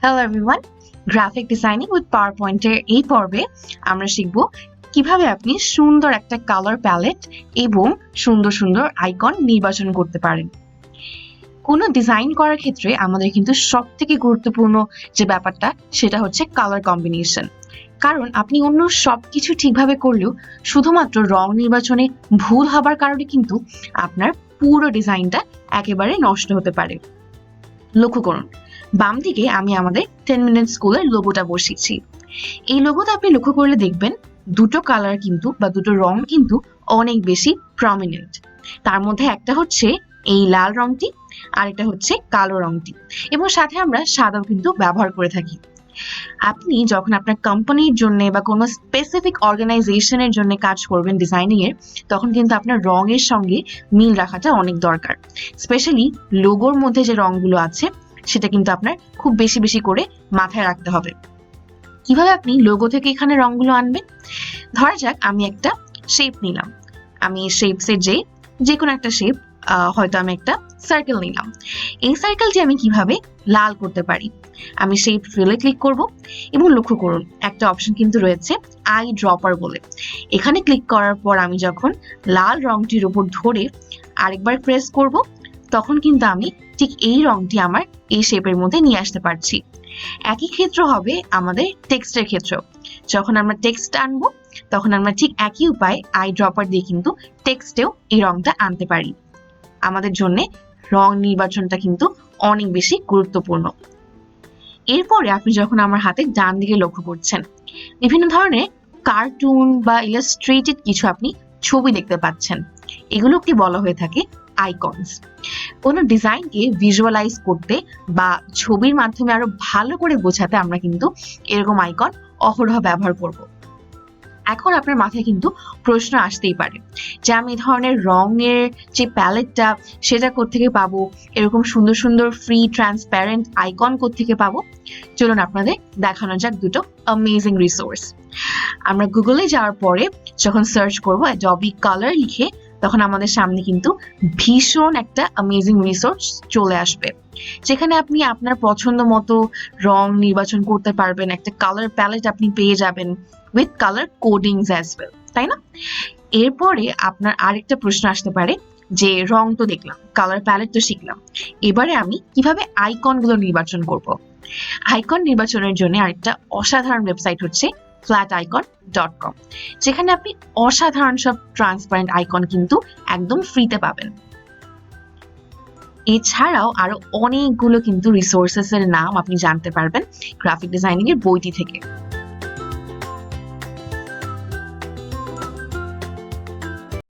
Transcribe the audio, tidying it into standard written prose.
Hello everyone, graphic designing with পাওয়ারপয়েন্টের এই পর্বে আমরা শিখব কিভাবে আপনি সুন্দর একটা কালার প্যালেট এবং সুন্দর সুন্দর আইকন নির্বাচন করতে পারেন। কোনো ডিজাইন করার ক্ষেত্রে আমাদের কিন্তু সবথেকে গুরুত্বপূর্ণ যে ব্যাপারটা সেটা হচ্ছে কালার কম্বিনেশন। কারণ আপনি অন্য সবকিছু ঠিকভাবে করলেও শুধুমাত্র রং নির্বাচনে ভুল হবার কারণে কিন্তু আপনার পুরো ডিজাইনটা একেবারে নষ্ট হতে পারে। লক্ষ্য করুন, বাম দিকে আমি আমাদের 10 মিনিট স্কুলের লোগোটা বসিয়েছি। এই লোগোটা আপনি লক্ষ্য করলে দেখবেন দুটো কালার কিন্তু বা দুটো রং কিন্তু অনেক বেশি প্রমিনেন্ট। তার মধ্যে একটা হচ্ছে এই লাল রংটি আর একটা হচ্ছে কালো রংটি, এবং সাথে আমরা সাদাও কিন্তু ব্যবহার করে থাকি। আপনি যখন আপনার কোম্পানির জন্য বা কোনো স্পেসিফিক অর্গানাইজেশনের জন্য কাজ করবেন ডিজাইনিং এর, তখন কিন্তু আপনার রঙের সঙ্গে মিল রাখাটা অনেক দরকার। স্পেশালি লোগোর মধ্যে যে রংগুলো আছে সেটা কিন্তু আপনার খুব বেশি বেশি করে মাথায় রাখতে হবে। কিভাবে আপনি লোগো থেকে এখানে রংগুলো আনবেন? ধরা যাক আমি একটা শেপ নিলাম, আমি শেপসের যে কোনো একটা শেপ, হয়তো আমি একটা সার্কেল নিলাম। এই সার্কেলটি আমি কিভাবে লাল করতে পারি? আমি শেপ ফিলে ক্লিক করব এবং লক্ষ্য করুন একটা অপশন কিন্তু রয়েছে আই ড্রপার বলে। এখানে ক্লিক করার পর আমি যখন লাল রংটির উপর ধরে আরেকবার প্রেস করব, তখন কিন্তু আমি ঠিক এই রংটি আমার এই শেপের মধ্যে নিয়ে আসতে পারছি। একই ক্ষেত্র হবে আমাদের টেক্সটের ক্ষেত্রেও। যখন আমরা টেক্সট আনবো তখন আমরা ঠিক একই উপায় আই ড্রপার দিয়ে কিন্তু টেক্সটেও এই রংটা আনতে পারি। আমাদের জন্য রং নির্বাচনটা কিন্তু অনেক বেশি গুরুত্বপূর্ণ। এরপরে আপনি যখন আমার হাতে ডান দিকে লক্ষ্য করছেন, বিভিন্ন ধরনের কার্টুন বা ইলাস্ট্রেটেড কিছু আপনি ছবি দেখতে পাচ্ছেন। এগুলোকে বলা হয়ে থাকে আইকনস। কোনো ডিজাইনকে ভিজুয়ালাইজ করতে বা ছবির মাধ্যমে আরো ভালো করে বোঝাতে আমরা কিন্তু এরকম আইকন অহরহ ব্যবহার করব। এখন আপনার মাথায় কিন্তু প্রশ্ন আসতেই পারে যে আমি এই ধরনের রঙের যে প্যালেটটা সেটা কোত্থেকে পাবো, এরকম সুন্দর সুন্দর ফ্রি ট্রান্সপ্যারেন্ট আইকন কোত্থেকে পাবো। চলুন আপনাদের দেখানো যাক দুটো অ্যামেজিং রিসোর্স। আমরা গুগলে যাওয়ার পরে যখন সার্চ করবো অ্যাডোবি কালার লিখে, তখন আমাদের সামনে কিন্তু ভীষণ একটা অ্যামেজিং রিসোর্স চলে আসবে, যেখানে আপনি আপনার পছন্দ মতো রং নির্বাচন করতে পারবেন। একটা কালার প্যালেট আপনি পেয়ে যাবেন উইথ কালার কোডিংস অ্যাজ ওয়েল, তাই না? এরপরে আপনার আরেকটা প্রশ্ন আসতে পারে যে রং তো দেখলাম, কালার প্যালেট তো শিখলাম, এবারে আমি কিভাবে আইকনগুলো নির্বাচন করব? আইকন নির্বাচনের জন্য আরেকটা অসাধারণ ওয়েবসাইট হচ্ছে flaticon.com, যেখানে আপনি অসাধারণ সব ট্রান্সপারেন্ট আইকন কিন্তু একদম ফ্রিতে পাবেন। এছাড়াও আরো অনেকগুলো কিন্তু রিসোর্সেস এর নাম আপনি জানতে পারবেন গ্রাফিক ডিজাইনিং এর বইটি থেকে।